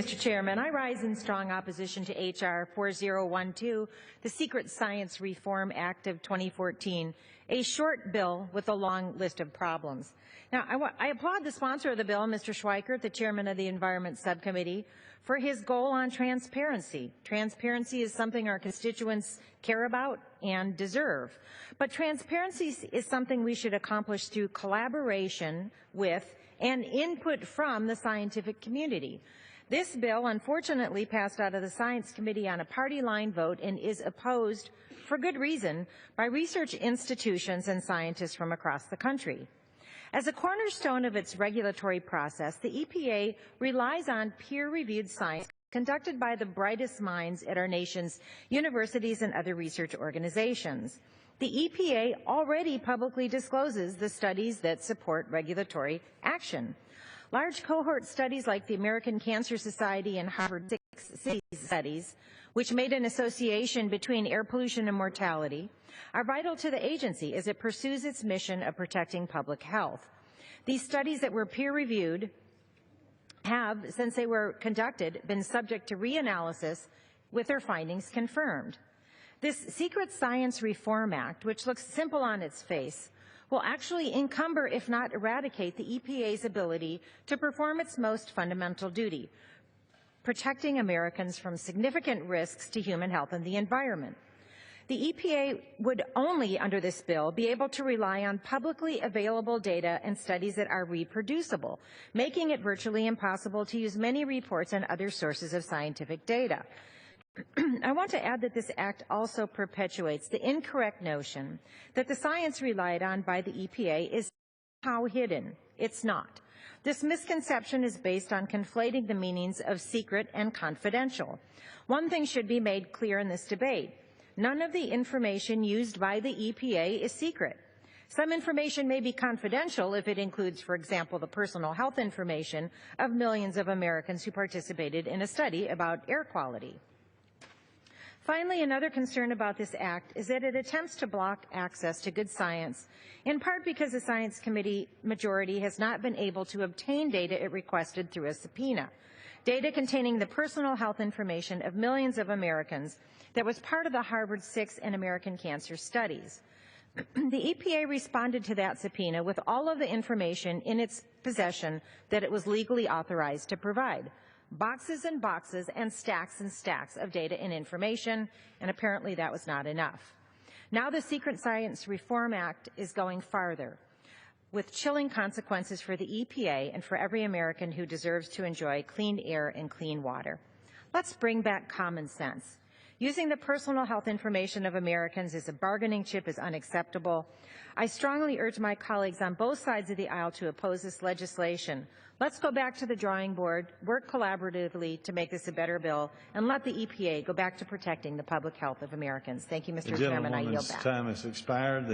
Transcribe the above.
Mr. Chairman, I rise in strong opposition to H.R. 4012, the Secret Science Reform Act of 2014, a short bill with a long list of problems. Now, I applaud the sponsor of the bill, Mr. Schweikert, the chairman of the Environment Subcommittee, for his goal on transparency. Transparency is something our constituents care about and deserve. But transparency is something we should accomplish through collaboration with and input from the scientific community. This bill, unfortunately, passed out of the Science Committee on a party line vote and is opposed, for good reason, by research institutions and scientists from across the country. As a cornerstone of its regulatory process, the EPA relies on peer-reviewed science conducted by the brightest minds at our nation's universities and other research organizations. The EPA already publicly discloses the studies that support regulatory action. Large cohort studies like the American Cancer Society and Harvard 6 Cities studies, which made an association between air pollution and mortality, are vital to the agency as it pursues its mission of protecting public health. These studies that were peer-reviewed have, since they were conducted, been subject to reanalysis with their findings confirmed. This Secret Science Reform Act, which looks simple on its face, will actually encumber, if not eradicate, the EPA's ability to perform its most fundamental duty, protecting Americans from significant risks to human health and the environment. The EPA would only, under this bill, be able to rely on publicly available data and studies that are reproducible, making it virtually impossible to use many reports and other sources of scientific data. I want to add that this act also perpetuates the incorrect notion that the science relied on by the EPA is somehow hidden. It's not. This misconception is based on conflating the meanings of secret and confidential. One thing should be made clear in this debate. None of the information used by the EPA is secret. Some information may be confidential if it includes, for example, the personal health information of millions of Americans who participated in a study about air quality. Finally, another concern about this act is that it attempts to block access to good science, in part because the Science Committee majority has not been able to obtain data it requested through a subpoena, data containing the personal health information of millions of Americans that was part of the Harvard 6 and American Cancer studies. The EPA responded to that subpoena with all of the information in its possession that it was legally authorized to provide. Boxes and boxes and stacks of data and information, and apparently that was not enough. Now the Secret Science Reform Act is going farther, with chilling consequences for the EPA and for every American who deserves to enjoy clean air and clean water. Let's bring back common sense. Using the personal health information of Americans as a bargaining chip is unacceptable. I strongly urge my colleagues on both sides of the aisle to oppose this legislation. Let's go back to the drawing board, work collaboratively to make this a better bill, and let the EPA go back to protecting the public health of Americans. Thank you, Mr. Chairman. I yield back. The gentleman's time has expired.